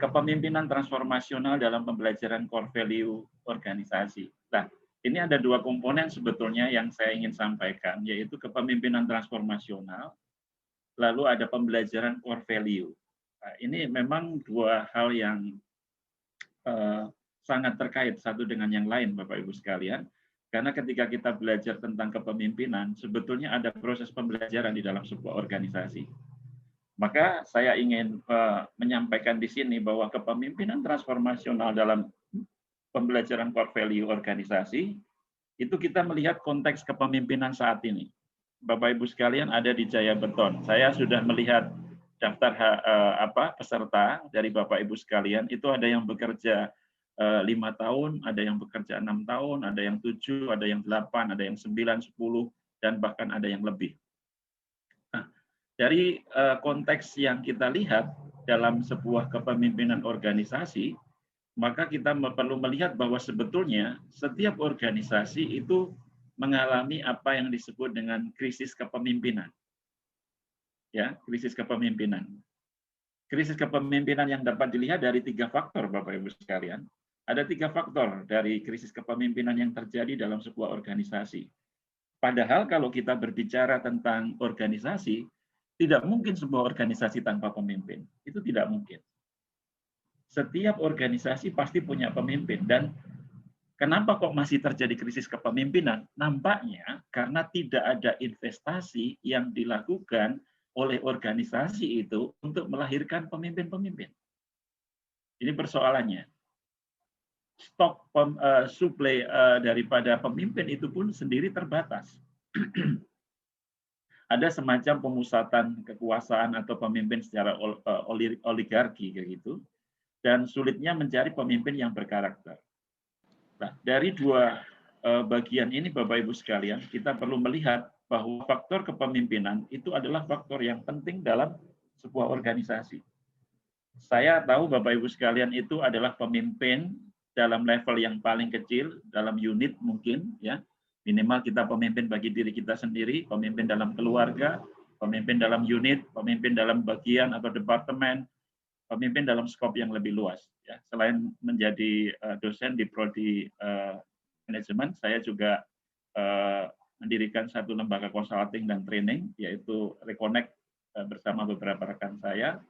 kepemimpinan transformasional dalam pembelajaran core value organisasi. Nah, ini ada dua komponen sebetulnya yang saya ingin sampaikan, yaitu kepemimpinan transformasional, lalu ada pembelajaran core value. Nah, ini memang dua hal yang sangat terkait satu dengan yang lain, Bapak Ibu sekalian. Karena ketika kita belajar tentang kepemimpinan, sebetulnya ada proses pembelajaran di dalam sebuah organisasi. Maka saya ingin menyampaikan di sini bahwa kepemimpinan transformasional dalam pembelajaran core value organisasi, itu kita melihat konteks kepemimpinan saat ini. Bapak Ibu sekalian ada di Jaya Beton. Saya sudah melihat daftar peserta dari Bapak Ibu sekalian, itu ada yang bekerja 5 tahun, ada yang bekerja 6 tahun, ada yang 7, ada yang 8, ada yang 9, 10, dan bahkan ada yang lebih. Nah, dari konteks yang kita lihat dalam sebuah kepemimpinan organisasi, maka kita perlu melihat bahwa sebetulnya setiap organisasi itu mengalami apa yang disebut dengan krisis kepemimpinan. Ya, krisis kepemimpinan. Krisis kepemimpinan yang dapat dilihat dari 3 faktor, Bapak Ibu sekalian. Ada 3 faktor dari krisis kepemimpinan yang terjadi dalam sebuah organisasi. Padahal kalau kita berbicara tentang organisasi, tidak mungkin sebuah organisasi tanpa pemimpin. Itu tidak mungkin. Setiap organisasi pasti punya pemimpin, dan kenapa kok masih terjadi krisis kepemimpinan? Nampaknya karena tidak ada investasi yang dilakukan oleh organisasi itu untuk melahirkan pemimpin-pemimpin. Ini persoalannya. Stok suplai daripada pemimpin itu pun sendiri terbatas. Ada semacam pemusatan kekuasaan atau pemimpin secara oligarki kayak gitu, dan sulitnya mencari pemimpin yang berkarakter. Nah, dari dua bagian ini, Bapak Ibu sekalian, kita perlu melihat bahwa faktor kepemimpinan itu adalah faktor yang penting dalam sebuah organisasi. Saya tahu Bapak Ibu sekalian itu adalah pemimpin dalam level yang paling kecil, dalam unit mungkin, ya. Minimal kita pemimpin bagi diri kita sendiri, pemimpin dalam keluarga, pemimpin dalam unit, pemimpin dalam bagian atau departemen, pemimpin dalam skop yang lebih luas. Ya. Selain menjadi dosen di prodi manajemen, saya juga mendirikan satu lembaga consulting dan training, yaitu Reconnect bersama beberapa rekan saya,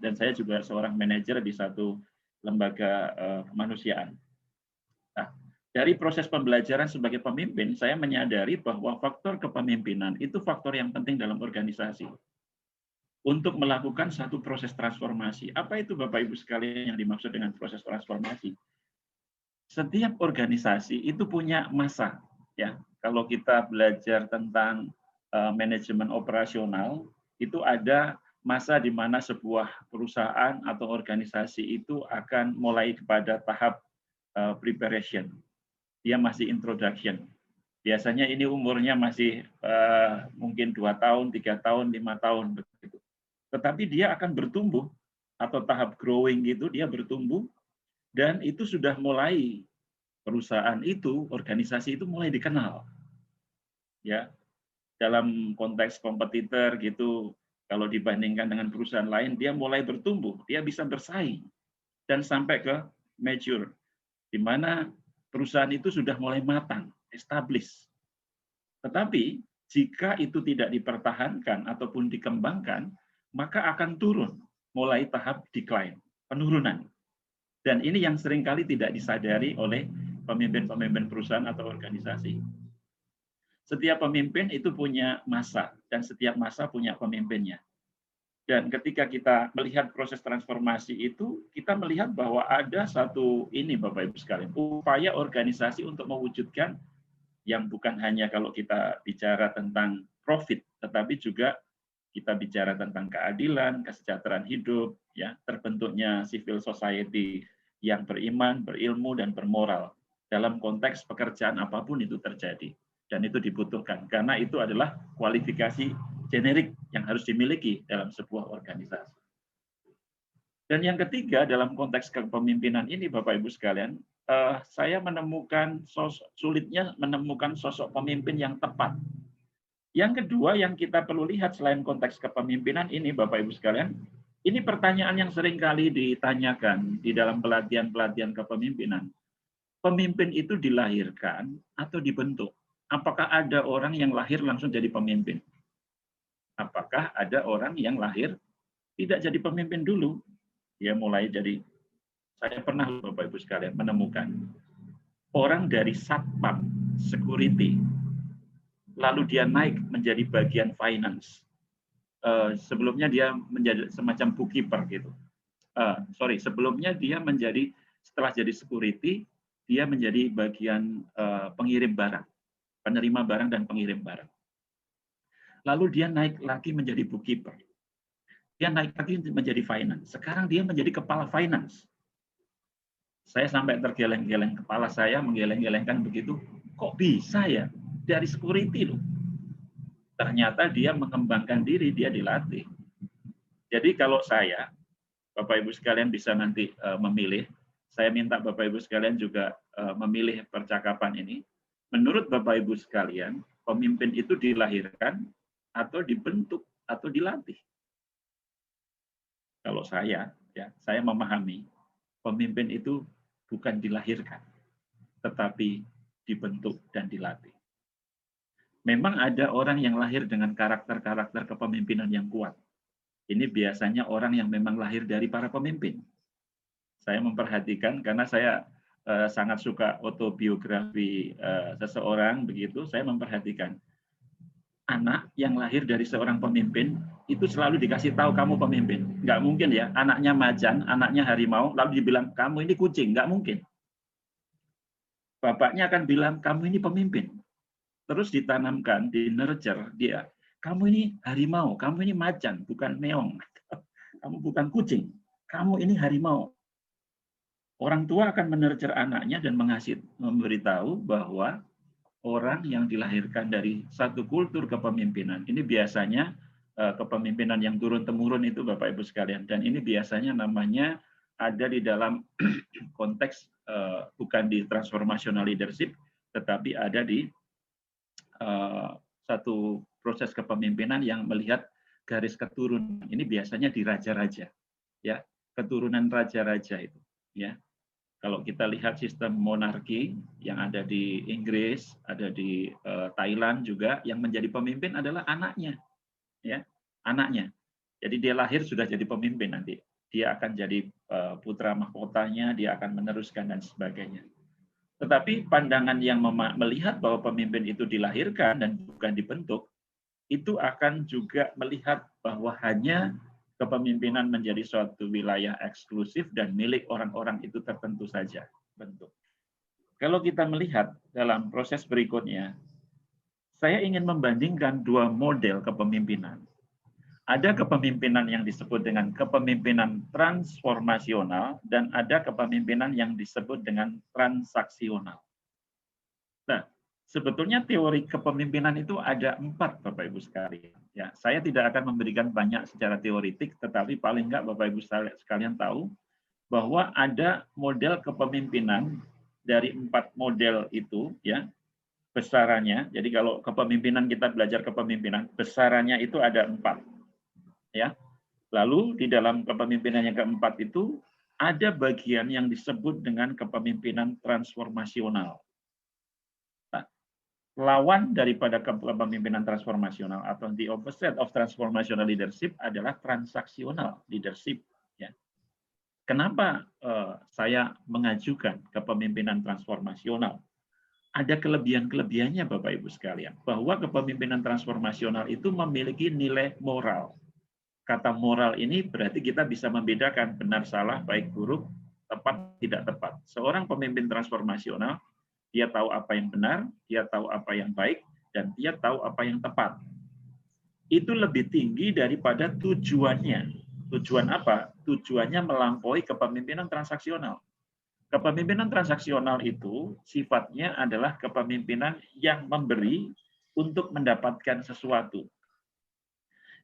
dan saya juga seorang manajer di satu lembaga kemanusiaan. Nah, dari proses pembelajaran sebagai pemimpin, saya menyadari bahwa faktor kepemimpinan itu faktor yang penting dalam organisasi untuk melakukan satu proses transformasi. Apa itu Bapak Ibu sekalian yang dimaksud dengan proses transformasi? Setiap organisasi itu punya masa, ya. Kalau kita belajar tentang manajemen operasional, itu ada masa di mana sebuah perusahaan atau organisasi itu akan mulai kepada tahap preparation. Dia masih introduction. Biasanya ini umurnya masih mungkin 2 tahun, 3 tahun, 5 tahun begitu. Tetapi dia akan bertumbuh atau tahap growing gitu, dia bertumbuh, dan itu sudah mulai perusahaan itu, organisasi itu mulai dikenal. Ya. Dalam konteks kompetitor gitu, kalau dibandingkan dengan perusahaan lain, dia mulai bertumbuh, dia bisa bersaing dan sampai ke mature, di mana perusahaan itu sudah mulai matang, established. Tetapi jika itu tidak dipertahankan ataupun dikembangkan, maka akan turun, mulai tahap decline, penurunan. Dan ini yang seringkali tidak disadari oleh pemimpin-pemimpin perusahaan atau organisasi. Setiap pemimpin itu punya masa, dan setiap masa punya pemimpinnya. Dan ketika kita melihat proses transformasi itu, kita melihat bahwa ada satu ini Bapak Ibu sekalian, upaya organisasi untuk mewujudkan yang bukan hanya kalau kita bicara tentang profit, tetapi juga kita bicara tentang keadilan, kesejahteraan hidup, ya, terbentuknya civil society yang beriman, berilmu, dan bermoral dalam konteks pekerjaan apapun itu terjadi. Dan itu dibutuhkan, karena itu adalah kualifikasi generik yang harus dimiliki dalam sebuah organisasi. Dan yang ketiga, dalam konteks kepemimpinan ini, Bapak Ibu sekalian, saya menemukan sulitnya menemukan sosok pemimpin yang tepat. Yang kedua yang kita perlu lihat selain konteks kepemimpinan ini, Bapak Ibu sekalian, Ini pertanyaan yang sering kali ditanyakan di dalam pelatihan-pelatihan kepemimpinan. Pemimpin itu dilahirkan atau dibentuk? Apakah ada orang yang lahir langsung jadi pemimpin? Apakah ada orang yang lahir tidak jadi pemimpin dulu? Dia mulai jadi, saya pernah Bapak Ibu sekalian menemukan orang dari satpam, security, lalu dia naik menjadi bagian finance. Sebelumnya dia menjadi semacam bookkeeper gitu. Sebelumnya dia menjadi, setelah jadi security, dia menjadi bagian pengirim barang, penerima barang dan pengirim barang. Lalu dia naik lagi menjadi bookkeeper. Dia naik lagi menjadi finance. Sekarang dia menjadi kepala finance. Saya sampai tergeleng-geleng, kepala saya menggeleng-gelengkan begitu. Kok bisa ya? Dari security loh. Ternyata dia mengembangkan diri, dia dilatih. Jadi kalau saya, Bapak Ibu sekalian bisa nanti memilih, saya minta Bapak Ibu sekalian juga memilih percakapan ini. Menurut Bapak Ibu sekalian, pemimpin itu dilahirkan atau dibentuk atau dilatih. Kalau saya, ya, saya memahami pemimpin itu bukan dilahirkan, tetapi dibentuk dan dilatih. Memang ada orang yang lahir dengan karakter-karakter kepemimpinan yang kuat. Ini biasanya orang yang memang lahir dari para pemimpin. Saya memperhatikan karena saya sangat suka autobiografi seseorang begitu, saya memperhatikan anak yang lahir dari seorang pemimpin itu selalu dikasih tahu kamu pemimpin. Nggak mungkin ya, anaknya macan, anaknya harimau, lalu dibilang kamu ini kucing, nggak mungkin. Bapaknya akan bilang kamu ini pemimpin. Terus ditanamkan, di nurture dia, kamu ini harimau, kamu ini macan, bukan meong. Kamu bukan kucing, kamu ini harimau. Orang tua akan menurture anaknya dan memberitahu bahwa orang yang dilahirkan dari satu kultur kepemimpinan, ini biasanya kepemimpinan yang turun-temurun itu Bapak Ibu sekalian, dan ini biasanya namanya ada di dalam konteks bukan di transformational leadership, tetapi ada di satu proses kepemimpinan yang melihat garis keturunan. Ini biasanya di raja-raja, ya, keturunan raja-raja itu, ya. Kalau kita lihat sistem monarki yang ada di Inggris, ada di Thailand juga, yang menjadi pemimpin adalah anaknya, ya, anaknya. Jadi dia lahir sudah jadi pemimpin nanti. Dia akan jadi putra mahkotanya, dia akan meneruskan dan sebagainya. Tetapi pandangan yang melihat bahwa pemimpin itu dilahirkan dan bukan dibentuk, itu akan juga melihat bahwa hanya kepemimpinan menjadi suatu wilayah eksklusif dan milik orang-orang itu tertentu saja bentuk. Kalau kita melihat dalam proses berikutnya, saya ingin membandingkan dua model kepemimpinan. Ada kepemimpinan yang disebut dengan kepemimpinan transformasional dan ada kepemimpinan yang disebut dengan transaksional. Nah, sebetulnya teori kepemimpinan itu ada 4, Bapak Ibu sekalian. Ya, saya tidak akan memberikan banyak secara teoritik, tetapi paling enggak Bapak Ibu sekalian tahu bahwa ada model kepemimpinan dari 4 model itu, ya, besarannya. Jadi kalau kepemimpinan kita belajar kepemimpinan, besarannya itu ada 4. Ya. Lalu di dalam kepemimpinan yang keempat itu ada bagian yang disebut dengan kepemimpinan transformasional. Nah, lawan daripada kepemimpinan transformasional atau the opposite of transformational leadership adalah transaksional leadership. Ya. Kenapa saya mengajukan kepemimpinan transformasional? Ada kelebihan-kelebihannya Bapak Ibu sekalian, bahwa kepemimpinan transformasional itu memiliki nilai moral. Kata moral ini berarti kita bisa membedakan benar salah, baik buruk, tepat tidak tepat. Seorang pemimpin transformasional, dia tahu apa yang benar, dia tahu apa yang baik, dan dia tahu apa yang tepat. Itu lebih tinggi daripada tujuannya. Tujuan apa? Tujuannya melampaui kepemimpinan transaksional. Kepemimpinan transaksional itu sifatnya adalah kepemimpinan yang memberi untuk mendapatkan sesuatu.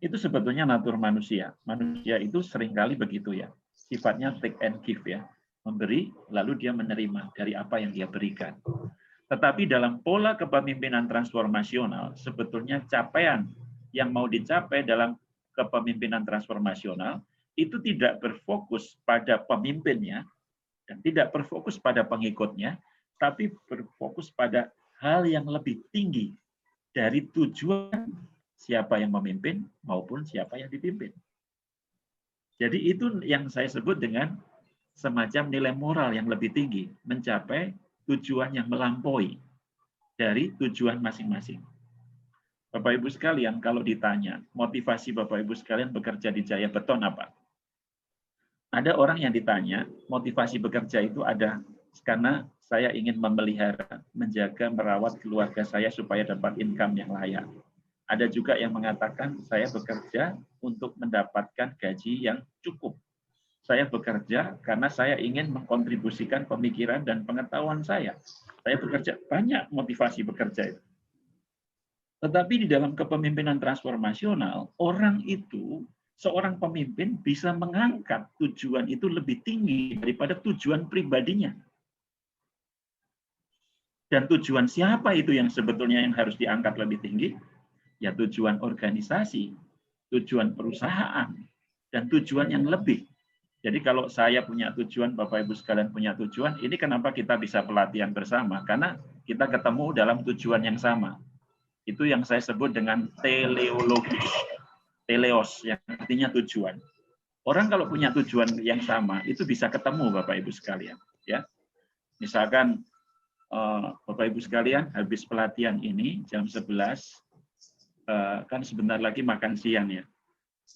Itu sebetulnya natur manusia. Manusia itu seringkali begitu ya. Sifatnya take and give ya. Memberi, lalu dia menerima dari apa yang dia berikan. Tetapi dalam pola kepemimpinan transformasional, sebetulnya capaian yang mau dicapai dalam kepemimpinan transformasional, itu tidak berfokus pada pemimpinnya dan tidak berfokus pada pengikutnya, tapi berfokus pada hal yang lebih tinggi dari tujuan siapa yang memimpin maupun siapa yang dipimpin. Jadi itu yang saya sebut dengan semacam nilai moral yang lebih tinggi, mencapai tujuan yang melampaui dari tujuan masing-masing. Bapak Ibu sekalian, kalau ditanya motivasi Bapak Ibu sekalian bekerja di Jaya Beton apa? Ada orang yang ditanya, motivasi bekerja itu ada karena saya ingin memelihara, menjaga, merawat keluarga saya supaya dapat income yang layak. Ada juga yang mengatakan saya bekerja untuk mendapatkan gaji yang cukup. Saya bekerja karena saya ingin mengkontribusikan pemikiran dan pengetahuan saya. Saya bekerja, banyak motivasi bekerja itu. Tetapi di dalam kepemimpinan transformasional, orang itu, seorang pemimpin bisa mengangkat tujuan itu lebih tinggi daripada tujuan pribadinya. Dan tujuan siapa itu yang sebetulnya yang harus diangkat lebih tinggi? Ya tujuan organisasi, tujuan perusahaan, dan tujuan yang lebih. Jadi kalau saya punya tujuan, Bapak Ibu sekalian punya tujuan, ini kenapa kita bisa pelatihan bersama? Karena kita ketemu dalam tujuan yang sama. Itu yang saya sebut dengan teleologis. Teleos, yang artinya tujuan. Orang kalau punya tujuan yang sama, itu bisa ketemu Bapak Ibu sekalian. Ya, misalkan Bapak Ibu sekalian, habis pelatihan ini, jam 11, kan sebentar lagi makan siang ya.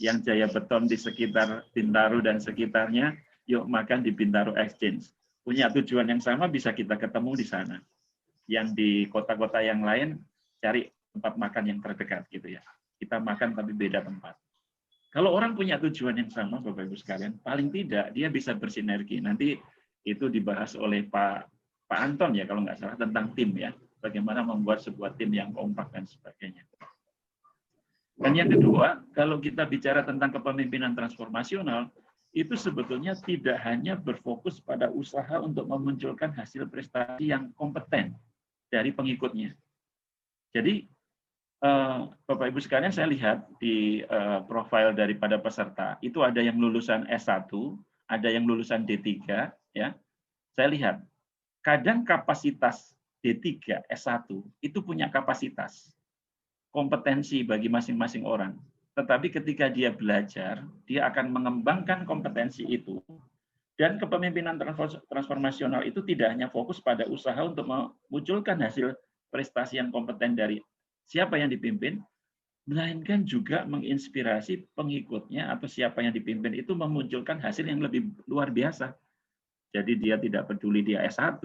Yang Jaya Beton di sekitar Bintaro dan sekitarnya, yuk makan di Bintaro Exchange. Punya tujuan yang sama, bisa kita ketemu di sana. Yang di kota-kota yang lain, cari tempat makan yang terdekat gitu ya. Kita makan tapi beda tempat. Kalau orang punya tujuan yang sama, Bapak Ibu sekalian, paling tidak dia bisa bersinergi. Nanti itu dibahas oleh Pak Anton ya kalau nggak salah tentang tim ya. Bagaimana membuat sebuah tim yang kompak dan sebagainya. Dan yang kedua, kalau kita bicara tentang kepemimpinan transformasional, itu sebetulnya tidak hanya berfokus pada usaha untuk memunculkan hasil prestasi yang kompeten dari pengikutnya. Jadi, Bapak Ibu sekalian, saya lihat di profil daripada peserta, itu ada yang lulusan S1, ada yang lulusan D3, ya. Saya lihat, kadang kapasitas D3, S1, itu punya kapasitas kompetensi bagi masing-masing orang. Tetapi ketika dia belajar, dia akan mengembangkan kompetensi itu. Dan kepemimpinan transformasional itu tidak hanya fokus pada usaha untuk memunculkan hasil prestasi yang kompeten dari siapa yang dipimpin, melainkan juga menginspirasi pengikutnya atau siapa yang dipimpin itu memunculkan hasil yang lebih luar biasa. Jadi dia tidak peduli dia S1,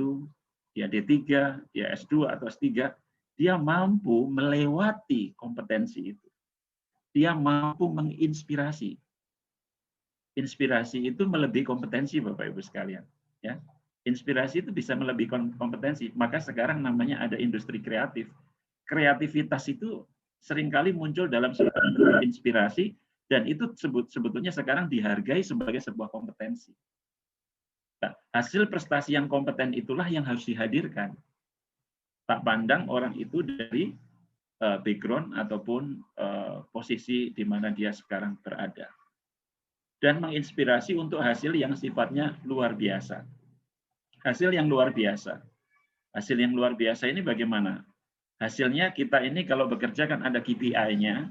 dia D3, dia S2 atau S3, dia mampu melewati kompetensi itu. Dia mampu menginspirasi. Inspirasi itu melebihi kompetensi, Bapak Ibu sekalian. Ya, inspirasi itu bisa melebihi kompetensi. Maka sekarang namanya ada industri kreatif. Kreativitas itu seringkali muncul dalam sebuah inspirasi dan itu sebetulnya sekarang dihargai sebagai sebuah kompetensi. Nah, hasil prestasi yang kompeten itulah yang harus dihadirkan. Tak pandang orang itu dari background ataupun posisi di mana dia sekarang berada. Dan menginspirasi untuk hasil yang sifatnya luar biasa. Hasil yang luar biasa. Hasil yang luar biasa ini bagaimana? Hasilnya kita ini kalau bekerja kan ada KPI-nya,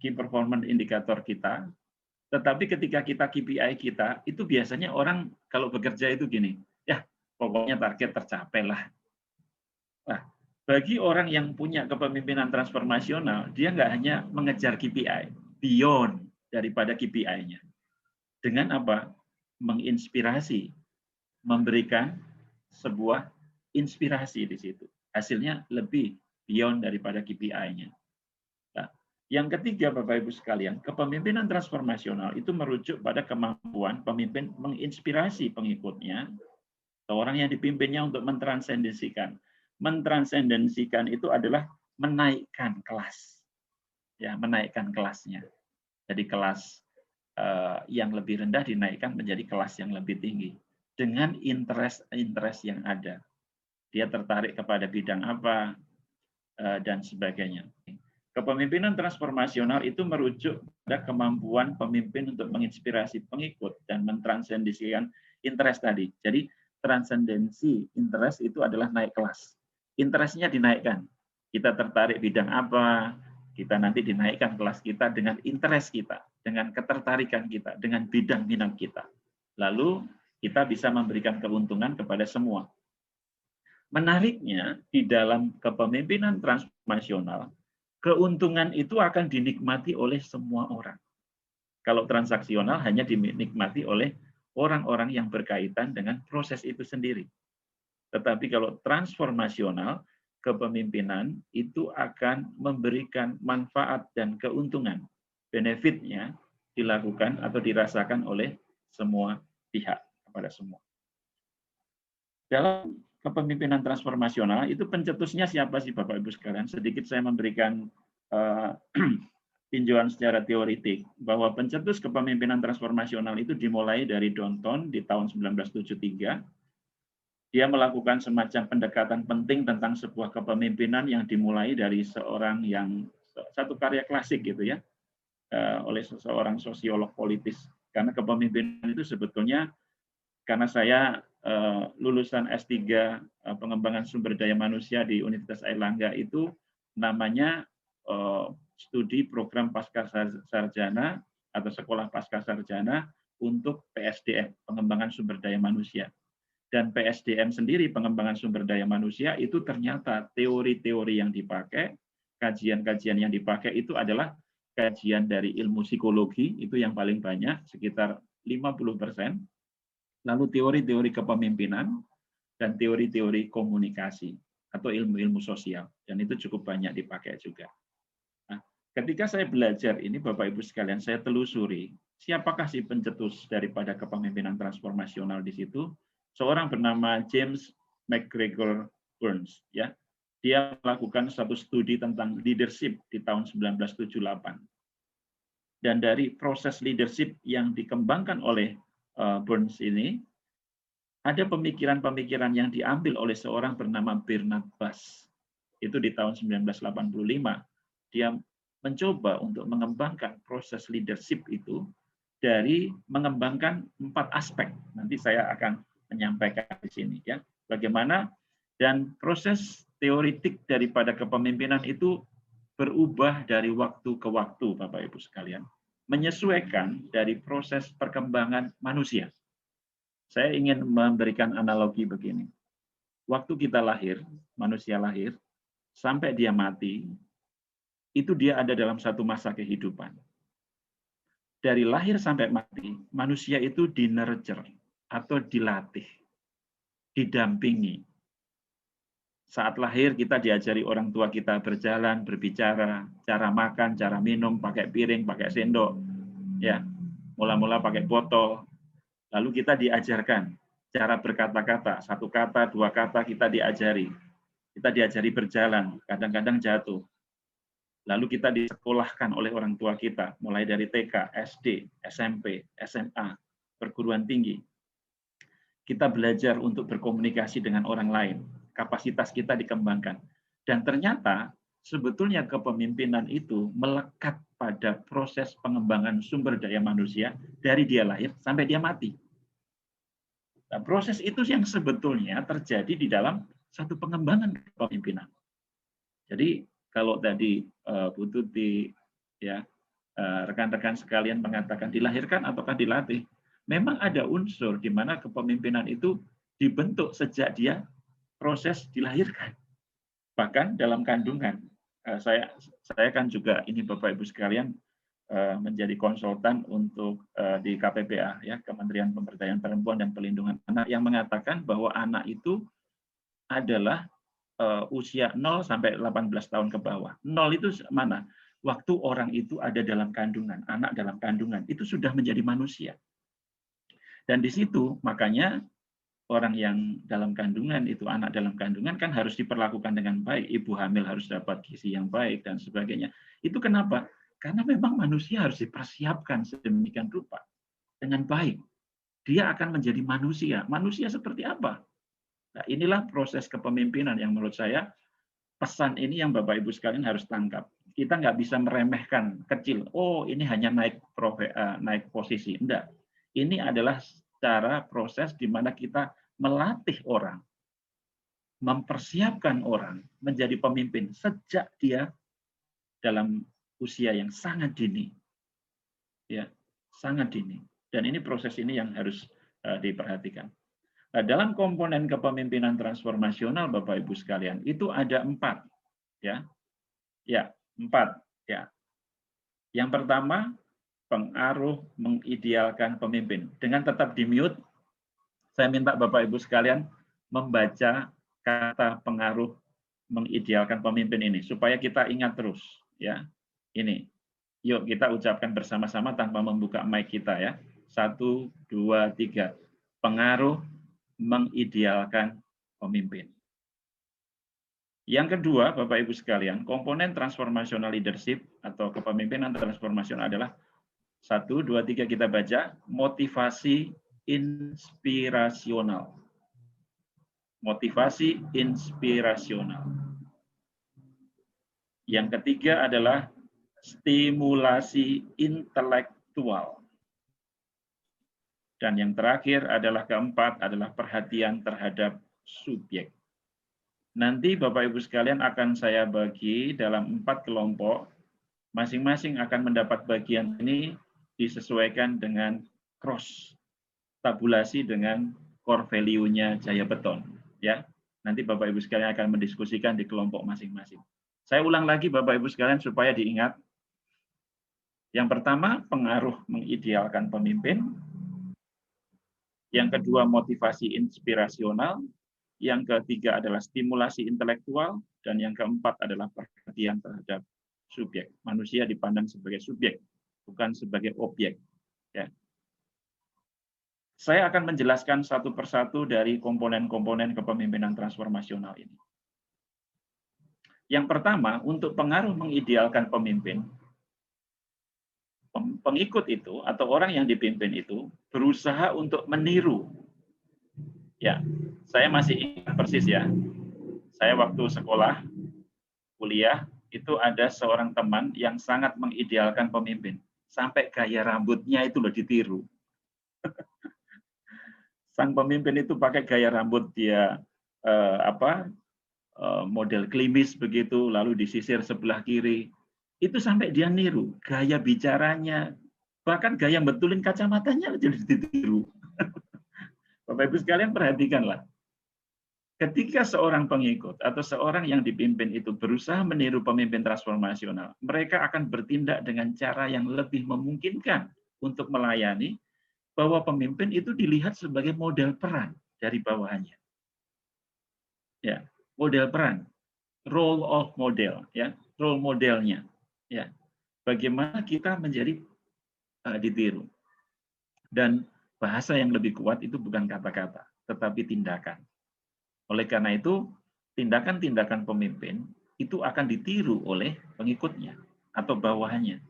Key Performance Indicator kita. Tetapi ketika kita KPI kita, itu biasanya orang kalau bekerja itu gini, ya pokoknya target tercapai lah. Nah, bagi orang yang punya kepemimpinan transformasional, dia nggak hanya mengejar KPI, beyond daripada KPI-nya. Dengan apa? Menginspirasi, memberikan sebuah inspirasi di situ. Hasilnya lebih beyond daripada KPI-nya. Nah, yang ketiga, Bapak Ibu sekalian, kepemimpinan transformasional itu merujuk pada kemampuan pemimpin menginspirasi pengikutnya, atau orang yang dipimpinnya untuk mentransendensikan. Mentransendensikan itu adalah menaikkan kelas, ya, menaikkan kelasnya. Jadi kelas yang lebih rendah dinaikkan menjadi kelas yang lebih tinggi dengan interest yang ada. Dia tertarik kepada bidang apa dan sebagainya. Kepemimpinan transformasional itu merujuk pada kemampuan pemimpin untuk menginspirasi pengikut dan mentransendisikan interest tadi. Jadi transendensi interest itu adalah naik kelas. Interestnya dinaikkan. Kita tertarik bidang apa, kita nanti dinaikkan kelas kita dengan interest kita, dengan ketertarikan kita, dengan bidang minat kita. Lalu kita bisa memberikan keuntungan kepada semua. Menariknya, di dalam kepemimpinan transformasional, keuntungan itu akan dinikmati oleh semua orang. Kalau transaksional hanya dinikmati oleh orang-orang yang berkaitan dengan proses itu sendiri. Tetapi kalau transformasional, kepemimpinan itu akan memberikan manfaat dan keuntungan. Benefitnya dilakukan atau dirasakan oleh semua pihak, kepada semua. Dalam kepemimpinan transformasional itu pencetusnya siapa sih Bapak Ibu sekalian? Sedikit saya memberikan tinjauan secara teoritik bahwa pencetus kepemimpinan transformasional itu dimulai dari Downton di tahun 1973. Dia melakukan semacam pendekatan penting tentang sebuah kepemimpinan yang dimulai dari seorang yang satu karya klasik gitu ya, oleh seseorang sosiolog politis. Karena kepemimpinan itu sebetulnya, karena saya lulusan S3 pengembangan sumber daya manusia di Universitas Airlangga, itu namanya studi program pasca sarjana atau sekolah pasca sarjana untuk PSDM, pengembangan sumber daya manusia. Dan PSDM sendiri, pengembangan sumber daya manusia, itu ternyata teori-teori yang dipakai, kajian-kajian yang dipakai itu adalah kajian dari ilmu psikologi, itu yang paling banyak, sekitar 50%, lalu teori-teori kepemimpinan, dan teori-teori komunikasi, atau ilmu-ilmu sosial, dan itu cukup banyak dipakai juga. Nah, ketika saya belajar ini, Bapak Ibu sekalian, saya telusuri, siapakah sih pencetus daripada kepemimpinan transformasional di situ? Seorang bernama James McGregor Burns, ya. Dia melakukan satu studi tentang leadership di tahun 1978. Dan dari proses leadership yang dikembangkan oleh Burns ini, ada pemikiran-pemikiran yang diambil oleh seorang bernama Bernard Bass. Itu di tahun 1985. Dia mencoba untuk mengembangkan proses leadership itu dari mengembangkan 4 aspek. Nanti saya akan menyampaikan di sini ya. Bagaimana dan proses teoritik daripada kepemimpinan itu berubah dari waktu ke waktu, Bapak Ibu sekalian. Menyesuaikan dari proses perkembangan manusia. Saya ingin memberikan analogi begini. Waktu kita lahir, manusia lahir, sampai dia mati, itu dia ada dalam satu masa kehidupan. Dari lahir sampai mati, manusia itu di-nurture atau dilatih, didampingi. Saat lahir kita diajari orang tua kita berjalan, berbicara, cara makan, cara minum, pakai piring, pakai sendok, ya, mula-mula pakai botol. Lalu kita diajarkan cara berkata-kata, 1 kata, 2 kata kita diajari. Kita diajari berjalan, kadang-kadang jatuh. Lalu kita disekolahkan oleh orang tua kita, mulai dari TK, SD, SMP, SMA, perguruan tinggi. Kita belajar untuk berkomunikasi dengan orang lain, kapasitas kita dikembangkan. Dan ternyata sebetulnya kepemimpinan itu melekat pada proses pengembangan sumber daya manusia dari dia lahir sampai dia mati. Nah, proses itu yang sebetulnya terjadi di dalam satu pengembangan kepemimpinan. Jadi kalau tadi Bu Tuti, ya, rekan-rekan sekalian mengatakan dilahirkan ataukah dilatih, memang ada unsur di mana kepemimpinan itu dibentuk sejak dia proses dilahirkan. Bahkan dalam kandungan, saya kan juga ini Bapak Ibu sekalian menjadi konsultan untuk di KPPA, ya, Kementerian Pemberdayaan Perempuan dan Perlindungan Anak, yang mengatakan bahwa anak itu adalah usia 0 sampai 18 tahun ke bawah. 0 itu mana? Waktu orang itu ada dalam kandungan, anak dalam kandungan, itu sudah menjadi manusia. Dan di situ makanya orang yang dalam kandungan itu, anak dalam kandungan kan harus diperlakukan dengan baik, ibu hamil harus dapat gizi yang baik dan sebagainya. Itu kenapa? Karena memang manusia harus dipersiapkan sedemikian rupa dengan baik. Dia akan menjadi manusia. Manusia seperti apa? Nah, inilah proses kepemimpinan yang menurut saya pesan ini yang Bapak Ibu sekalian harus tangkap. Kita nggak bisa meremehkan kecil. Oh, ini hanya naik posisi. Enggak. Ini adalah cara proses di mana kita melatih orang, mempersiapkan orang menjadi pemimpin sejak dia dalam usia yang sangat dini. Ya, sangat dini. Dan ini proses ini yang harus diperhatikan. Nah, dalam komponen kepemimpinan transformasional, Bapak Ibu sekalian, itu ada 4, ya, 4, ya. Yang pertama, pengaruh mengidealkan pemimpin. Dengan tetap di mute, saya minta Bapak Ibu sekalian membaca kata pengaruh mengidealkan pemimpin ini supaya kita ingat terus, ya. Ini, yuk kita ucapkan bersama-sama tanpa membuka mic kita, ya. 1, 2, 3. Pengaruh mengidealkan pemimpin. Yang kedua, Bapak Ibu sekalian, komponen transformational leadership atau kepemimpinan transformasional adalah 1, 2, 3 kita baca, motivasi inspirasional. Motivasi inspirasional. Yang ketiga adalah stimulasi intelektual. Dan yang terakhir adalah keempat adalah perhatian terhadap subjek. Nanti Bapak Ibu sekalian akan saya bagi dalam 4 kelompok. Masing-masing akan mendapat bagian ini disesuaikan dengan cross tabulasi dengan core value-nya Jaya Beton. Ya, nanti Bapak Ibu sekalian akan mendiskusikan di kelompok masing-masing. Saya ulang lagi Bapak Ibu sekalian supaya diingat. Yang pertama, pengaruh mengidealkan pemimpin. Yang kedua, motivasi inspirasional. Yang ketiga adalah stimulasi intelektual. Dan yang keempat adalah perhatian terhadap subjek. Manusia dipandang sebagai subjek, bukan sebagai objek. Ya. Saya akan menjelaskan satu persatu dari komponen-komponen kepemimpinan transformasional ini. Yang pertama, untuk pengaruh mengidealkan pemimpin, pengikut itu atau orang yang dipimpin itu berusaha untuk meniru. Ya, saya masih ingat persis ya. Saya waktu sekolah, kuliah, itu ada seorang teman yang sangat mengidealkan pemimpin. Sampai gaya rambutnya itu loh ditiru. Sang pemimpin itu pakai gaya rambut dia model klimis begitu, lalu disisir sebelah kiri. Itu sampai dia niru gaya bicaranya, bahkan gaya betulin kacamatanya jadi ditiru. Bapak Ibu sekalian perhatikanlah. Ketika seorang pengikut atau seorang yang dipimpin itu berusaha meniru pemimpin transformasional, mereka akan bertindak dengan cara yang lebih memungkinkan untuk melayani bahwa pemimpin itu dilihat sebagai model peran dari bawahannya. Ya, model peran, role of model, ya, role modelnya, ya. Bagaimana kita menjadi ditiru. Dan bahasa yang lebih kuat itu bukan kata-kata, tetapi tindakan. Oleh karena itu, tindakan-tindakan pemimpin itu akan ditiru oleh pengikutnya atau bawahannya.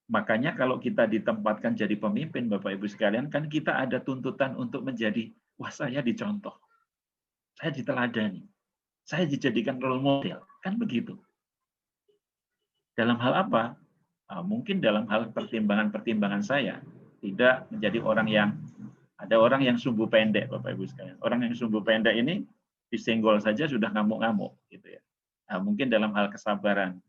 Makanya kalau kita ditempatkan jadi pemimpin, Bapak Ibu sekalian, kan kita ada tuntutan untuk menjadi, wah saya dicontoh, saya diteladani, saya dijadikan role model, kan begitu. Dalam hal apa? Mungkin dalam hal pertimbangan-pertimbangan saya, tidak menjadi orang yang, ada orang yang sumbu pendek, Bapak Ibu sekalian. Orang yang sumbu pendek ini disenggol saja sudah ngamuk-ngamuk, gitu ya. Mungkin dalam hal kesabaran.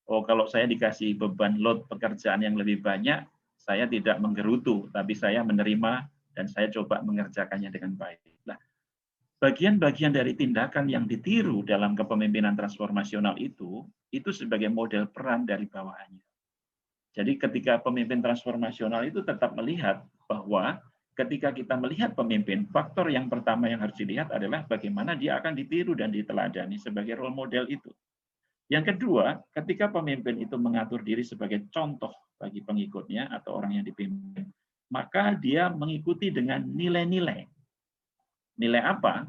Oh, kalau saya dikasih beban load pekerjaan yang lebih banyak, saya tidak menggerutu, tapi saya menerima dan saya coba mengerjakannya dengan baik. Nah, bagian-bagian dari tindakan yang ditiru dalam kepemimpinan transformasional itu sebagai model peran dari bawahannya. Jadi ketika pemimpin transformasional itu tetap melihat bahwa ketika kita melihat pemimpin, faktor yang pertama yang harus dilihat adalah bagaimana dia akan ditiru dan diteladani sebagai role model itu. Yang kedua, ketika pemimpin itu mengatur diri sebagai contoh bagi pengikutnya atau orang yang dipimpin, maka dia mengikuti dengan nilai-nilai. Nilai apa?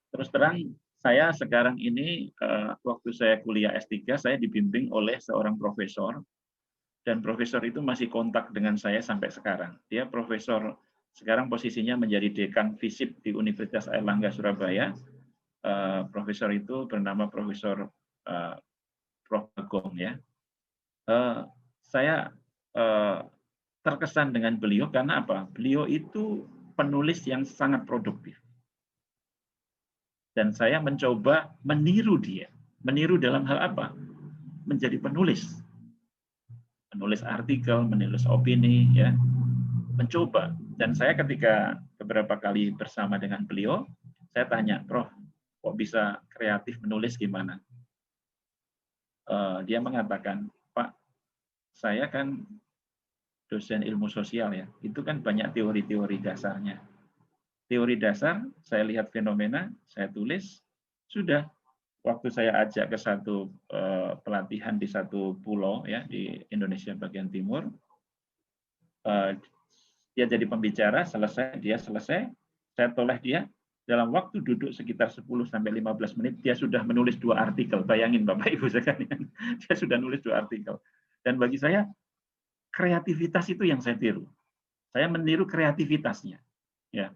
Terus terang, saya sekarang ini, waktu saya kuliah S3, saya dibimbing oleh seorang profesor, dan profesor itu masih kontak dengan saya sampai sekarang. Dia profesor, sekarang posisinya menjadi dekan FISIP di Universitas Airlangga Surabaya, profesor itu bernama Profesor Prof. Bagong ya. Saya terkesan dengan beliau karena apa? Beliau itu penulis yang sangat produktif. Dan saya mencoba meniru dia. Meniru dalam hal apa? Menjadi penulis. Menulis artikel, menulis opini, ya. Mencoba. Dan saya ketika beberapa kali bersama dengan beliau, saya tanya, Prof, kok bisa kreatif menulis gimana? Dia mengatakan, Pak, saya kan dosen ilmu sosial ya, itu kan banyak teori-teori dasarnya. Teori dasar, saya lihat fenomena, saya tulis, sudah. Waktu saya ajak ke satu pelatihan di satu pulau ya di Indonesia bagian timur, dia jadi pembicara, dia selesai, saya toleh dia, dalam waktu duduk sekitar 10-15 menit, dia sudah menulis 2 artikel. Bayangin Bapak Ibu sekalian, dia sudah nulis 2 artikel. Dan bagi saya, kreativitas itu yang saya tiru. Saya meniru kreativitasnya. Ya.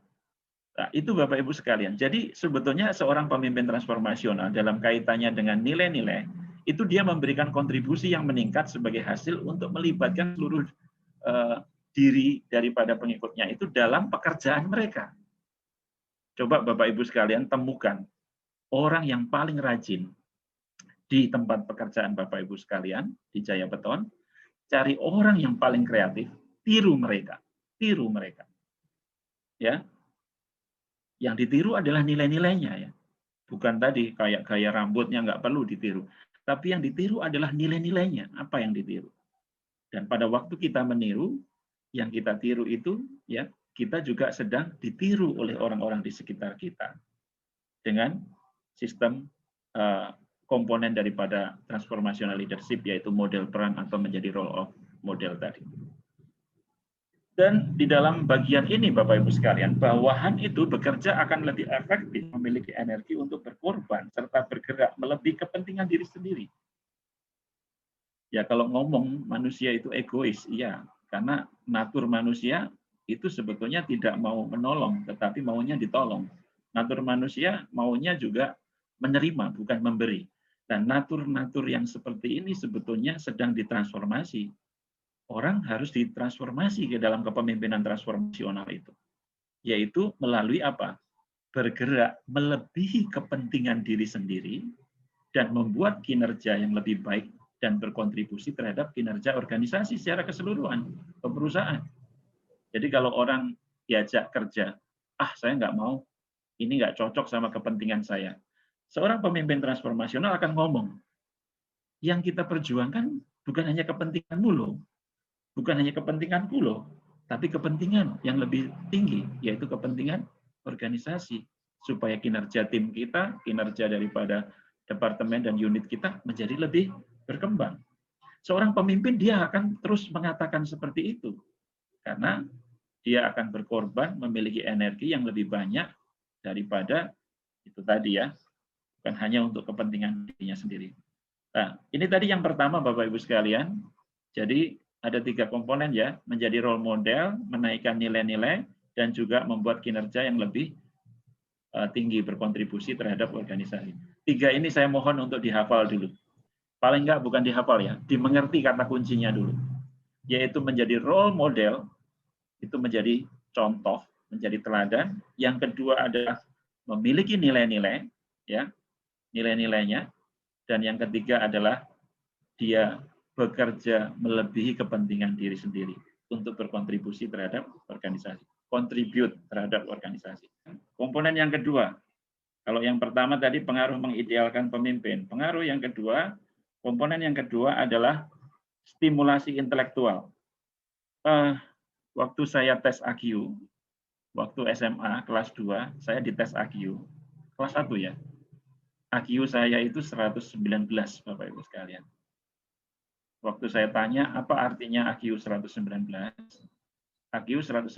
Nah, itu Bapak Ibu sekalian. Jadi sebetulnya seorang pemimpin transformasional dalam kaitannya dengan nilai-nilai, itu dia memberikan kontribusi yang meningkat sebagai hasil untuk melibatkan seluruh diri daripada pengikutnya itu dalam pekerjaan mereka. Coba Bapak Ibu sekalian temukan orang yang paling rajin di tempat pekerjaan Bapak Ibu sekalian di Jaya Beton, cari orang yang paling kreatif, tiru mereka. Tiru mereka. Ya. Yang ditiru adalah nilai-nilainya ya. Bukan tadi kayak gaya rambutnya nggak perlu ditiru. Tapi yang ditiru adalah nilai-nilainya, apa yang ditiru. Dan pada waktu kita meniru, yang kita tiru itu ya, kita juga sedang ditiru oleh orang-orang di sekitar kita dengan sistem komponen daripada transformational leadership, yaitu model peran atau menjadi role of model tadi. Dan di dalam bagian ini, Bapak Ibu sekalian, bawahan itu bekerja akan lebih efektif, memiliki energi untuk berkorban, serta bergerak melebihi kepentingan diri sendiri. Ya, kalau ngomong manusia itu egois, iya. Karena natur manusia itu sebetulnya tidak mau menolong, tetapi maunya ditolong. Natur manusia maunya juga menerima, bukan memberi. Dan natur-natur yang seperti ini sebetulnya sedang ditransformasi. Orang harus ditransformasi ke dalam kepemimpinan transformasional itu. Yaitu melalui apa? Bergerak melebihi kepentingan diri sendiri dan membuat kinerja yang lebih baik dan berkontribusi terhadap kinerja organisasi secara keseluruhan, perusahaan. Jadi kalau orang diajak kerja, saya nggak mau, ini nggak cocok sama kepentingan saya. Seorang pemimpin transformasional akan ngomong, yang kita perjuangkan bukan hanya kepentinganmu loh, bukan hanya kepentinganku loh, tapi kepentingan yang lebih tinggi, yaitu kepentingan organisasi, supaya kinerja tim kita, kinerja daripada departemen dan unit kita menjadi lebih berkembang. Seorang pemimpin dia akan terus mengatakan seperti itu, karena dia akan berkorban memiliki energi yang lebih banyak daripada itu tadi ya, bukan hanya untuk kepentingan dirinya sendiri. Nah, ini tadi yang pertama Bapak Ibu sekalian. Jadi ada 3 komponen ya, menjadi role model, menaikkan nilai-nilai, dan juga membuat kinerja yang lebih tinggi berkontribusi terhadap organisasi. 3 ini saya mohon untuk dihafal dulu. Paling enggak bukan dihafal ya, dimengerti kata kuncinya dulu. Yaitu menjadi role model, itu menjadi contoh, menjadi teladan. Yang kedua adalah memiliki nilai-nilai, ya, nilai-nilainya. Dan yang ketiga adalah dia bekerja melebihi kepentingan diri sendiri untuk berkontribusi terhadap organisasi, contribute terhadap organisasi. Komponen yang kedua, kalau yang pertama tadi pengaruh mengidealkan pemimpin, pengaruh yang kedua, komponen yang kedua adalah stimulasi intelektual. Waktu saya tes AQ, waktu SMA kelas 2, saya dites AQ, kelas 1 ya. AQ saya itu 119, Bapak Ibu sekalian. Waktu saya tanya apa artinya AQ 119, AQ 119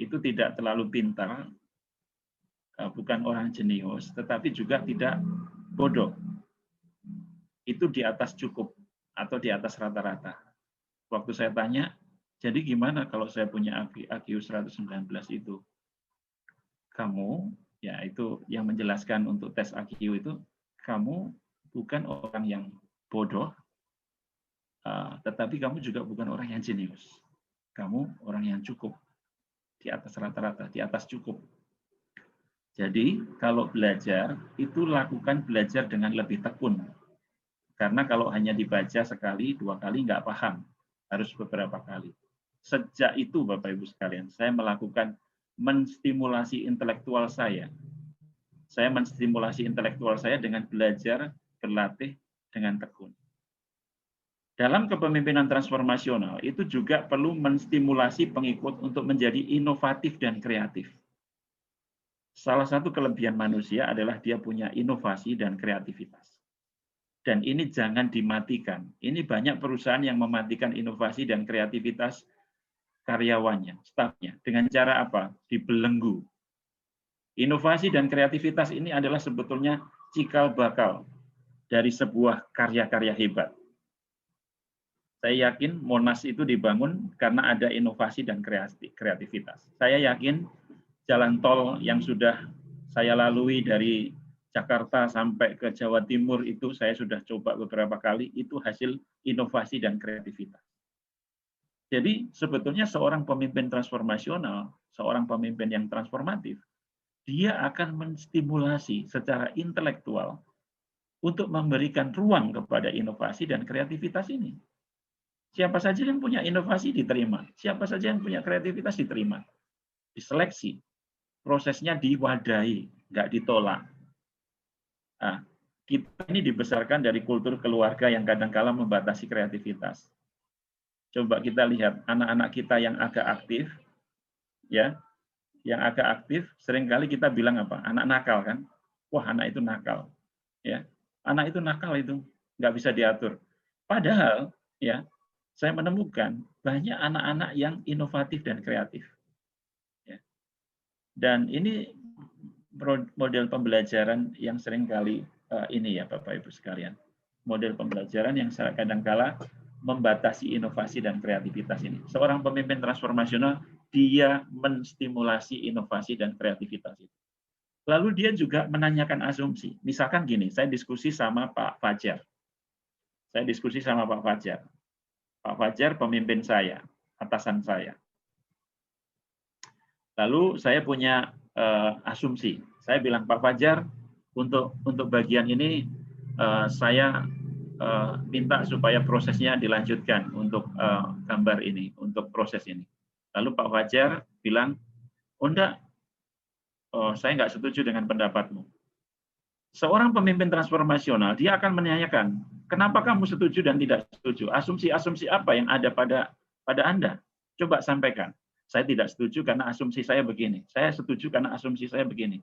itu tidak terlalu pintar, bukan orang jenius, tetapi juga tidak bodoh. Itu di atas cukup atau di atas rata-rata. Waktu saya tanya, jadi gimana kalau saya punya AQ 119 itu? Kamu Ya, itu yang menjelaskan untuk tes IQ itu, kamu bukan orang yang bodoh, tetapi kamu juga bukan orang yang jenius. Kamu orang yang cukup, di atas rata-rata, di atas cukup. Jadi, kalau belajar, itu lakukan belajar dengan lebih tekun. Karena kalau hanya dibaca sekali, 2 kali nggak paham. Harus beberapa kali. Sejak itu, Bapak Ibu sekalian, saya melakukan menstimulasi intelektual saya. Saya menstimulasi intelektual saya dengan belajar, berlatih dengan tekun. Dalam kepemimpinan transformasional, itu juga perlu menstimulasi pengikut untuk menjadi inovatif dan kreatif. Salah satu kelebihan manusia adalah dia punya inovasi dan kreativitas. Dan ini jangan dimatikan. Ini banyak perusahaan yang mematikan inovasi dan kreativitas karyawannya, stafnya. Dengan cara apa? Dibelenggu. Inovasi dan kreativitas ini adalah sebetulnya cikal bakal dari sebuah karya-karya hebat. Saya yakin Monas itu dibangun karena ada inovasi dan kreativitas. Saya yakin jalan tol yang sudah saya lalui dari Jakarta sampai ke Jawa Timur itu saya sudah coba beberapa kali, itu hasil inovasi dan kreativitas. Jadi sebetulnya seorang pemimpin transformasional, seorang pemimpin yang transformatif, dia akan menstimulasi secara intelektual untuk memberikan ruang kepada inovasi dan kreativitas ini. Siapa saja yang punya inovasi diterima, siapa saja yang punya kreativitas diterima, diseleksi, prosesnya diwadahi, nggak ditolak. Nah, kita ini dibesarkan dari kultur keluarga yang kadang-kala membatasi kreativitas. Coba kita lihat anak-anak kita yang agak aktif, ya, yang agak aktif, seringkali kita bilang apa? Anak nakal kan? Wah, anak itu nakal. Ya, anak itu nakal itu nggak bisa diatur. Padahal, ya, saya menemukan banyak anak-anak yang inovatif dan kreatif. Ya. Dan ini model pembelajaran yang seringkali ini ya Bapak Ibu sekalian. Model pembelajaran yang kadang-kala membatasi inovasi dan kreativitas ini. Seorang pemimpin transformasional, dia menstimulasi inovasi dan kreativitas itu. Lalu dia juga menanyakan asumsi. Misalkan gini, saya diskusi sama Pak Fajar. Saya diskusi sama Pak Fajar. Pak Fajar pemimpin saya, atasan saya. Lalu saya punya asumsi. Saya bilang, Pak Fajar, untuk bagian ini saya minta supaya prosesnya dilanjutkan untuk gambar ini, untuk proses ini. Lalu Pak Fajar bilang, oh enggak, saya enggak setuju dengan pendapatmu. Seorang pemimpin transformasional, dia akan menanyakan, kenapa kamu setuju dan tidak setuju? Asumsi-asumsi apa yang ada pada Anda? Coba sampaikan. Saya tidak setuju karena asumsi saya begini. Saya setuju karena asumsi saya begini.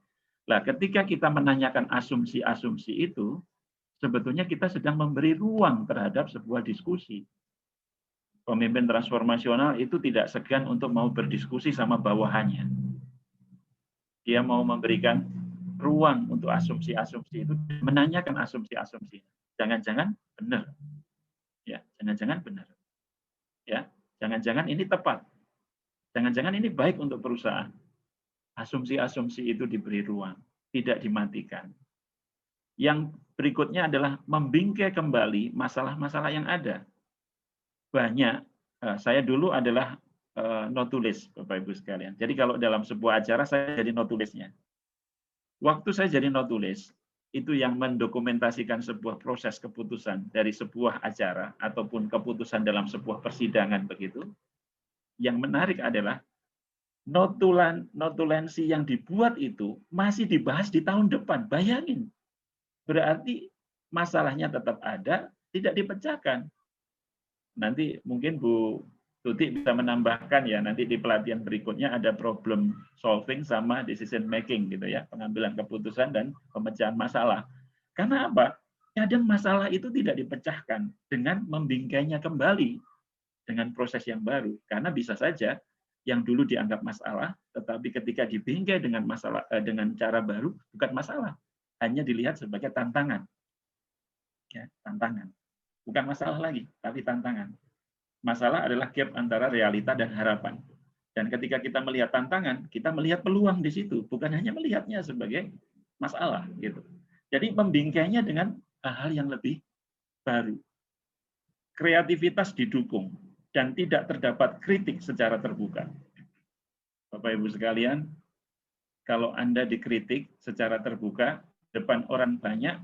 Nah, ketika kita menanyakan asumsi-asumsi itu, sebetulnya kita sedang memberi ruang terhadap sebuah diskusi. Pemimpin transformasional itu tidak segan untuk mau berdiskusi sama bawahannya. Dia mau memberikan ruang untuk asumsi-asumsi itu, menanyakan asumsi-asumsi. Jangan-jangan benar. Ya, jangan-jangan benar. Ya, jangan-jangan ini tepat. Jangan-jangan ini baik untuk perusahaan. Asumsi-asumsi itu diberi ruang, tidak dimatikan. Yang berikutnya adalah membingkai kembali masalah-masalah yang ada. Banyak, saya dulu adalah notulis, Bapak Ibu sekalian. Jadi kalau dalam sebuah acara saya jadi notulisnya. Waktu saya jadi notulis, itu yang mendokumentasikan sebuah proses keputusan dari sebuah acara ataupun keputusan dalam sebuah persidangan begitu. Yang menarik adalah notulensi yang dibuat itu masih dibahas di tahun depan. Bayangin. Berarti masalahnya tetap ada, tidak dipecahkan. Nanti mungkin Bu Tuti bisa menambahkan ya, nanti di pelatihan berikutnya ada problem solving sama decision making gitu ya, pengambilan keputusan dan pemecahan masalah. Karena apa? Kadang masalah itu tidak dipecahkan dengan membingkainya kembali dengan proses yang baru. Karena bisa saja yang dulu dianggap masalah, tetapi ketika dibingkai dengan masalah dengan cara baru bukan masalah, hanya dilihat sebagai tantangan. Ya, tantangan. Bukan masalah lagi, tapi tantangan. Masalah adalah gap antara realita dan harapan. Dan ketika kita melihat tantangan, kita melihat peluang di situ, bukan hanya melihatnya sebagai masalah gitu. Jadi membingkainya dengan hal-hal yang lebih baru. Kreativitas didukung dan tidak terdapat kritik secara terbuka. Bapak Ibu sekalian, kalau Anda dikritik secara terbuka depan orang banyak,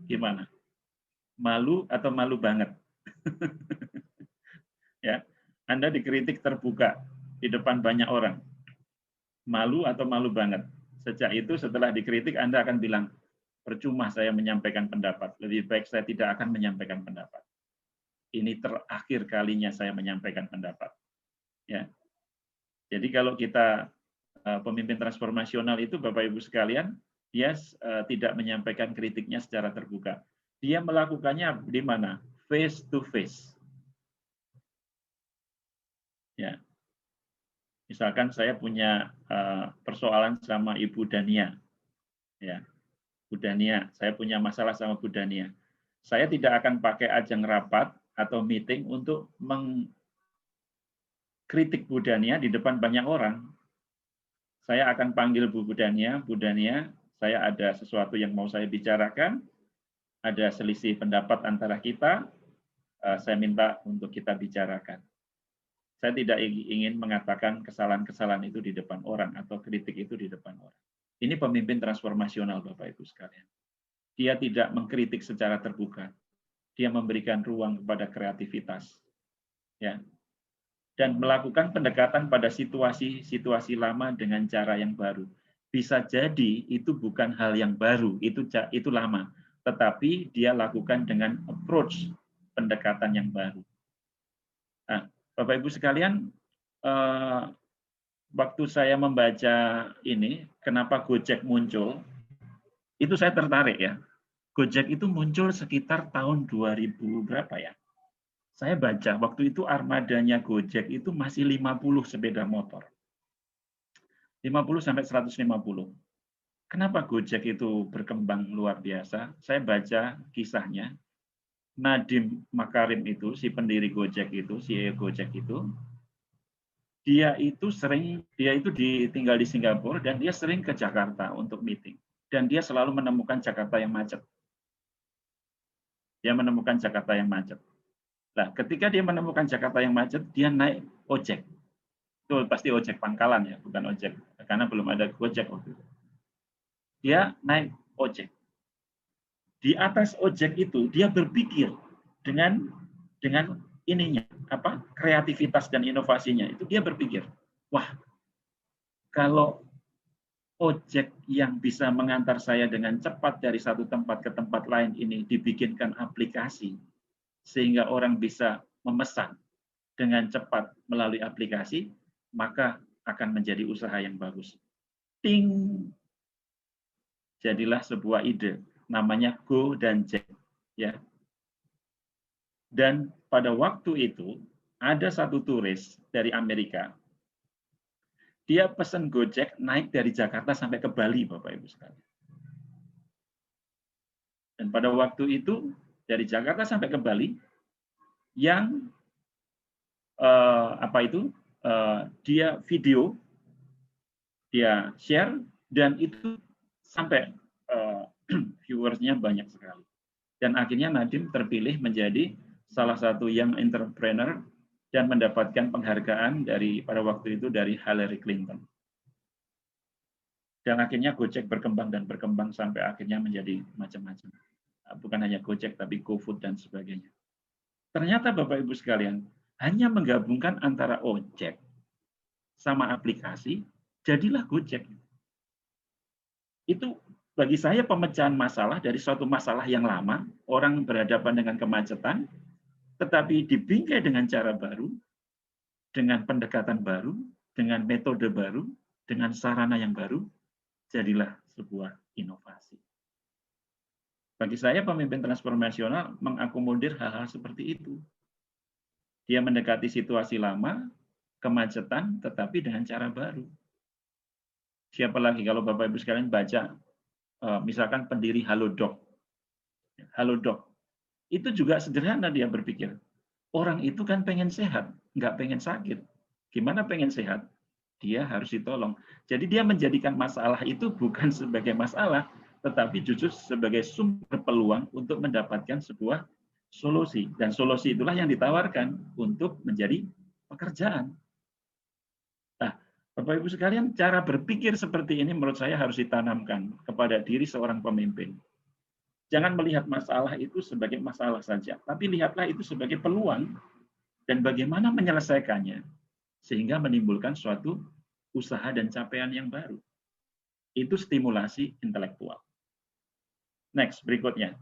gimana? Malu atau malu banget? Ya, Anda dikritik terbuka di depan banyak orang, malu atau malu banget? Sejak itu setelah dikritik Anda akan bilang, percuma saya menyampaikan pendapat, lebih baik saya tidak akan menyampaikan pendapat. Ini terakhir kalinya saya menyampaikan pendapat. Ya. Jadi kalau kita pemimpin transformasional itu, Bapak Ibu sekalian, dia tidak menyampaikan kritiknya secara terbuka. Dia melakukannya di mana? Face to face. Ya. Misalkan saya punya persoalan sama Ibu Dania. Ya. Bu Dania, saya punya masalah sama Bu Dania. Saya tidak akan pakai ajang rapat atau meeting untuk mengkritik Bu Dania di depan banyak orang. Saya akan panggil Bu Dania, saya ada sesuatu yang mau saya bicarakan, ada selisih pendapat antara kita, saya minta untuk kita bicarakan. Saya tidak ingin mengatakan kesalahan-kesalahan itu di depan orang atau kritik itu di depan orang. Ini pemimpin transformasional, Bapak Ibu sekalian. Dia tidak mengkritik secara terbuka. Dia memberikan ruang kepada kreativitas. Ya. Dan melakukan pendekatan pada situasi-situasi lama dengan cara yang baru. Bisa jadi itu bukan hal yang baru, itu lama. Tetapi dia lakukan dengan approach pendekatan yang baru. Nah, Bapak Ibu sekalian, waktu saya membaca ini, kenapa Gojek muncul, itu saya tertarik ya. Gojek itu muncul sekitar tahun 2000 berapa ya? Saya baca waktu itu armadanya Gojek itu masih 50 sepeda motor. 50 sampai 150. Kenapa Gojek itu berkembang luar biasa? Saya baca kisahnya. Nadiem Makarim itu, si pendiri Gojek itu, CEO Gojek itu, dia itu tinggal di Singapura dan dia sering ke Jakarta untuk meeting. Dan dia selalu menemukan Jakarta yang macet. Dia menemukan Jakarta yang macet. Nah, ketika dia menemukan Jakarta yang macet, dia naik ojek. Itu pasti ojek pangkalan ya, bukan ojek. Karena belum ada Gojek waktu itu. Dia naik ojek. Di atas ojek itu, dia berpikir dengan ininya, kreativitas dan inovasinya. Itu dia berpikir, wah, kalau ojek yang bisa mengantar saya dengan cepat dari satu tempat ke tempat lain ini dibikinkan aplikasi, sehingga orang bisa memesan dengan cepat melalui aplikasi, maka akan menjadi usaha yang bagus. Ting! Jadilah sebuah ide, namanya Go dan Jack. Ya. Dan pada waktu itu, ada satu turis dari Amerika, dia pesan Gojek naik dari Jakarta sampai ke Bali, Bapak Ibu sekalian. Dan pada waktu itu, dari Jakarta sampai ke Bali, yang dia video, dia share, dan itu sampai viewersnya banyak sekali. Dan akhirnya Nadiem terpilih menjadi salah satu young entrepreneur dan mendapatkan penghargaan pada waktu itu dari Hillary Clinton. Dan akhirnya Gojek berkembang dan berkembang sampai akhirnya menjadi macam-macam. Bukan hanya Gojek, tapi GoFood dan sebagainya. Ternyata Bapak Ibu sekalian, hanya menggabungkan antara ojek sama aplikasi, jadilah Gojek. Itu bagi saya pemecahan masalah dari suatu masalah yang lama, orang berhadapan dengan kemacetan, tetapi dibingkai dengan cara baru, dengan pendekatan baru, dengan metode baru, dengan sarana yang baru, jadilah sebuah inovasi. Bagi saya pemimpin transformasional mengakomodir hal-hal seperti itu. Dia mendekati situasi lama, kemacetan, tetapi dengan cara baru. Siapa lagi kalau Bapak Ibu sekalian baca, misalkan pendiri Halodoc. Halodoc. Itu juga sederhana dia berpikir. Orang itu kan pengen sehat, nggak pengen sakit. Gimana pengen sehat? dia harus ditolong. Jadi dia menjadikan masalah itu bukan sebagai masalah, tetapi justru sebagai sumber peluang untuk mendapatkan sebuah solusi. Dan solusi itulah yang ditawarkan untuk menjadi pekerjaan. Nah, Bapak Ibu sekalian, cara berpikir seperti ini menurut saya harus ditanamkan kepada diri seorang pemimpin. Jangan melihat masalah itu sebagai masalah saja, tapi lihatlah itu sebagai peluang dan bagaimana menyelesaikannya sehingga menimbulkan suatu usaha dan capaian yang baru. Itu stimulasi intelektual. Next, berikutnya.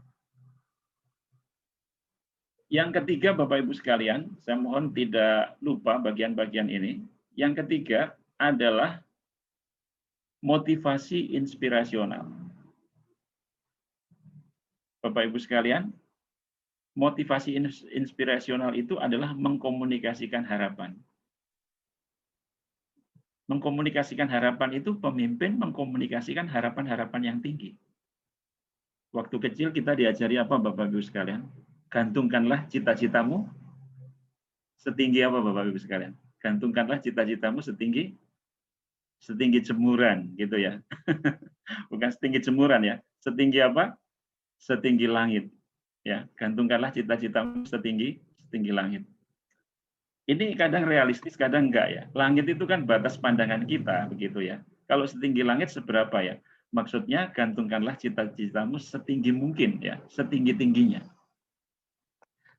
Yang ketiga, Bapak Ibu sekalian, saya mohon tidak lupa bagian-bagian ini. Yang ketiga adalah motivasi inspirasional. Bapak Ibu sekalian, motivasi inspirasional itu adalah mengkomunikasikan harapan. Mengkomunikasikan harapan itu pemimpin mengkomunikasikan harapan-harapan yang tinggi. Waktu kecil kita diajari apa Bapak Ibu sekalian? Gantungkanlah cita-citamu setinggi apa Bapak Ibu sekalian? Gantungkanlah cita-citamu setinggi jemuran gitu ya. Bukan setinggi jemuran ya. Setinggi apa? Setinggi langit. Ya, gantungkanlah cita-citamu setinggi langit. Ini kadang realistis, kadang enggak ya. Langit itu kan batas pandangan kita, begitu ya. Kalau setinggi langit seberapa ya? Maksudnya gantungkanlah cita-citamu setinggi mungkin ya, setinggi-tingginya.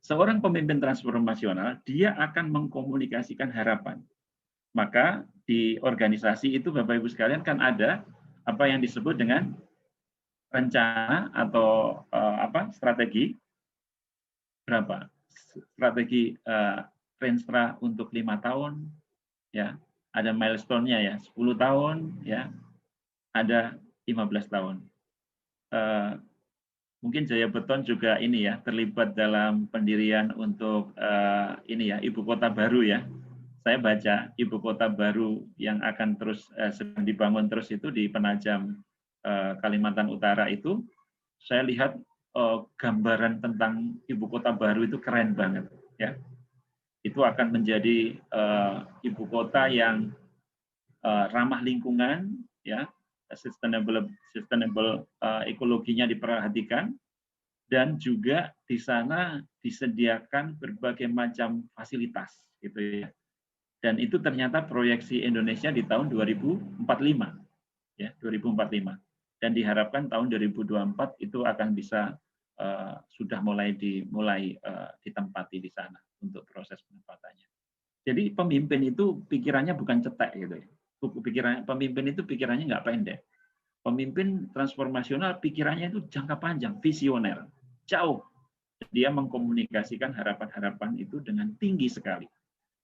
Seorang pemimpin transformasional, dia akan mengkomunikasikan harapan. Maka di organisasi itu Bapak Ibu sekalian kan ada apa yang disebut dengan rencana atau strategi berapa? Strategi Renstra untuk 5 tahun, ya, ada milestone-nya ya, 10 tahun, ya, ada 15 tahun. Mungkin Jaya Beton juga ini ya terlibat dalam pendirian untuk ini ya ibu kota baru ya. Saya baca ibu kota baru yang akan terus sedang dibangun terus itu di Penajam Kalimantan Utara itu, saya lihat gambaran tentang ibu kota baru itu keren banget ya. Itu akan menjadi ibu kota yang ramah lingkungan, ya, sustainable ekologinya diperhatikan, dan juga di sana disediakan berbagai macam fasilitas, gitu ya. Dan itu ternyata proyeksi Indonesia di tahun 2045, ya, 2045. Dan diharapkan tahun 2024 itu akan bisa sudah mulai ditempati di sana untuk proses penempatannya. Jadi pemimpin itu pikirannya bukan cetek gitu ya. Pemimpin itu pikirannya nggak pendek. Pemimpin transformasional pikirannya itu jangka panjang, visioner, jauh. Dia mengkomunikasikan harapan-harapan itu dengan tinggi sekali.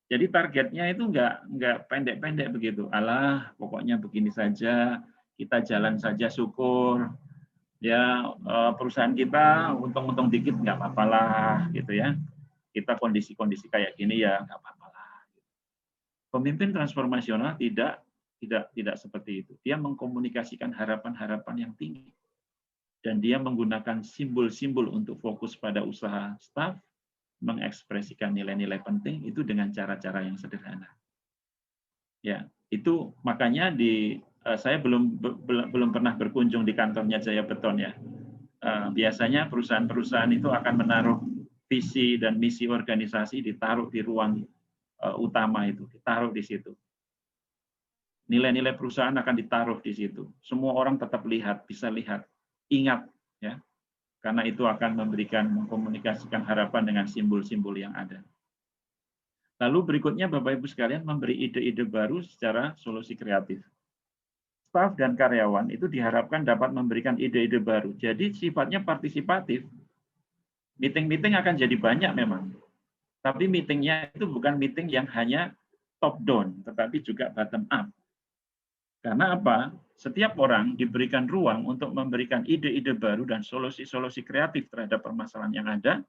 Jadi targetnya itu nggak pendek-pendek begitu. Alah, pokoknya begini saja, kita jalan saja syukur. Ya, perusahaan kita untung-untung dikit nggak apa-apa lah, gitu ya. Kita kondisi-kondisi kayak gini ya nggak apa-apa lah. Pemimpin transformasional tidak seperti itu. Dia mengkomunikasikan harapan-harapan yang tinggi. Dan dia menggunakan simbol-simbol untuk fokus pada usaha staff, mengekspresikan nilai-nilai penting itu dengan cara-cara yang sederhana. Ya, itu makanya saya belum pernah berkunjung di kantornya Jaya Beton ya. Biasanya perusahaan-perusahaan itu akan menaruh visi dan misi organisasi ditaruh di ruang utama itu, ditaruh di situ. Nilai-nilai perusahaan akan ditaruh di situ. Semua orang tetap bisa lihat, ingat ya. Karena itu akan mengkomunikasikan harapan dengan simbol-simbol yang ada. Lalu berikutnya Bapak Ibu sekalian memberi ide-ide baru secara solusi kreatif. Staf dan karyawan itu diharapkan dapat memberikan ide-ide baru. Jadi sifatnya partisipatif. Meeting-meeting akan jadi banyak memang. Tapi meetingnya itu bukan meeting yang hanya top down, tetapi juga bottom up. Karena apa? Setiap orang diberikan ruang untuk memberikan ide-ide baru dan solusi-solusi kreatif terhadap permasalahan yang ada,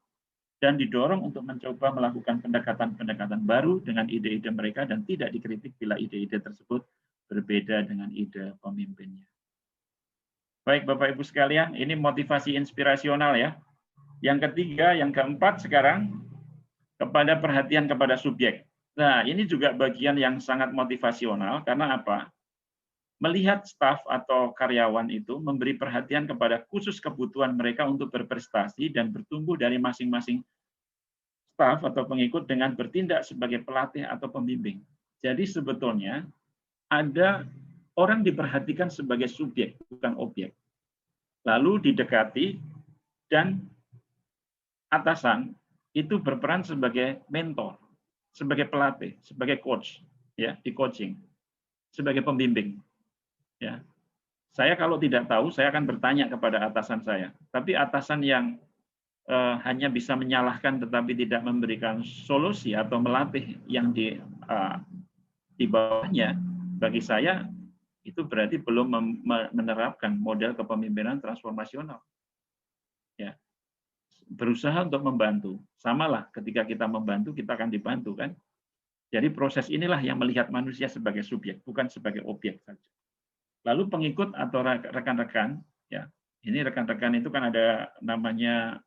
dan didorong untuk mencoba melakukan pendekatan-pendekatan baru dengan ide-ide mereka dan tidak dikritik bila ide-ide tersebut berbeda dengan ide pemimpinnya. Baik Bapak Ibu sekalian, ini motivasi inspirasional ya. Yang ketiga, yang keempat sekarang, kepada perhatian kepada subjek. Nah, ini juga bagian yang sangat motivasional karena apa? Melihat staf atau karyawan itu memberi perhatian kepada khusus kebutuhan mereka untuk berprestasi dan bertumbuh dari masing-masing staf atau pengikut dengan bertindak sebagai pelatih atau pembimbing. Jadi sebetulnya ada orang diperhatikan sebagai subjek, bukan objek. Lalu didekati dan atasan itu berperan sebagai mentor, sebagai pelatih, sebagai coach, ya, di coaching, sebagai pembimbing, ya. Saya kalau tidak tahu, saya akan bertanya kepada atasan saya. Tapi atasan yang hanya bisa menyalahkan tetapi tidak memberikan solusi atau melatih yang di bawahnya, bagi saya itu berarti belum menerapkan model kepemimpinan transformasional. Ya, berusaha untuk membantu. Samalah ketika kita membantu, kita akan dibantu kan. Jadi proses inilah yang melihat manusia sebagai subjek, bukan sebagai objek saja. Lalu pengikut atau rekan-rekan, ya, ini rekan-rekan itu kan ada namanya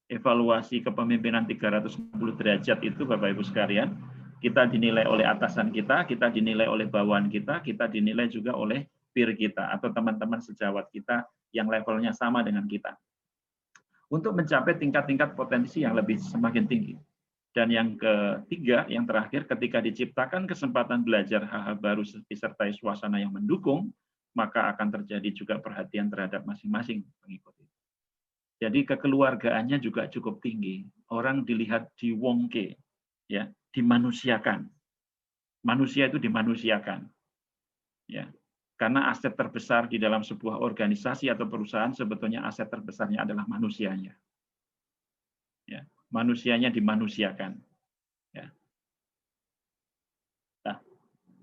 evaluasi kepemimpinan 360 derajat itu Bapak Ibu sekalian. Kita dinilai oleh atasan kita dinilai oleh bawahan kita dinilai juga oleh peer kita atau teman-teman sejawat kita yang levelnya sama dengan kita. Untuk mencapai tingkat-tingkat potensi yang lebih semakin tinggi. Dan yang ketiga, yang terakhir, ketika diciptakan kesempatan belajar hal-hal baru disertai suasana yang mendukung, maka akan terjadi juga perhatian terhadap masing-masing pengikut. Jadi kekeluargaannya juga cukup tinggi. Orang dilihat diwongke, ya, dimanusiakan. Manusia itu dimanusiakan, ya. Karena aset terbesar di dalam sebuah organisasi atau perusahaan sebetulnya aset terbesarnya adalah manusianya. Ya, manusianya dimanusiakan. Ya. Nah,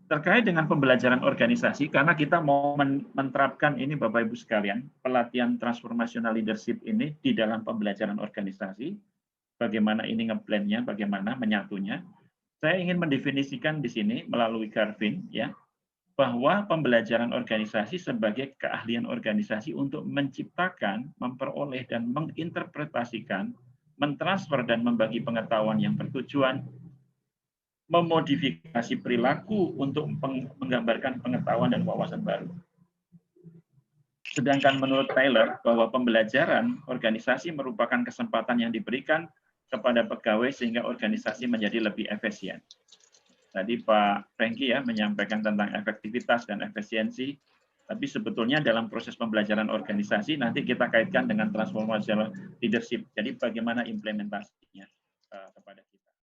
terkait dengan pembelajaran organisasi, karena kita mau menerapkan ini Bapak Ibu sekalian, pelatihan transformational leadership ini di dalam pembelajaran organisasi, bagaimana ini ngeblendnya, bagaimana menyatunya. Saya ingin mendefinisikan di sini melalui Garvin, ya, bahwa pembelajaran organisasi sebagai keahlian organisasi untuk menciptakan, memperoleh, dan menginterpretasikan, mentransfer dan membagi pengetahuan yang bertujuan, memodifikasi perilaku untuk menggambarkan pengetahuan dan wawasan baru. Sedangkan menurut Taylor, bahwa pembelajaran organisasi merupakan kesempatan yang diberikan kepada pegawai sehingga organisasi menjadi lebih efisien. Tadi Pak Franky ya menyampaikan tentang efektivitas dan efisiensi, tapi sebetulnya dalam proses pembelajaran organisasi nanti kita kaitkan dengan transformational leadership. Jadi bagaimana implementasinya kepada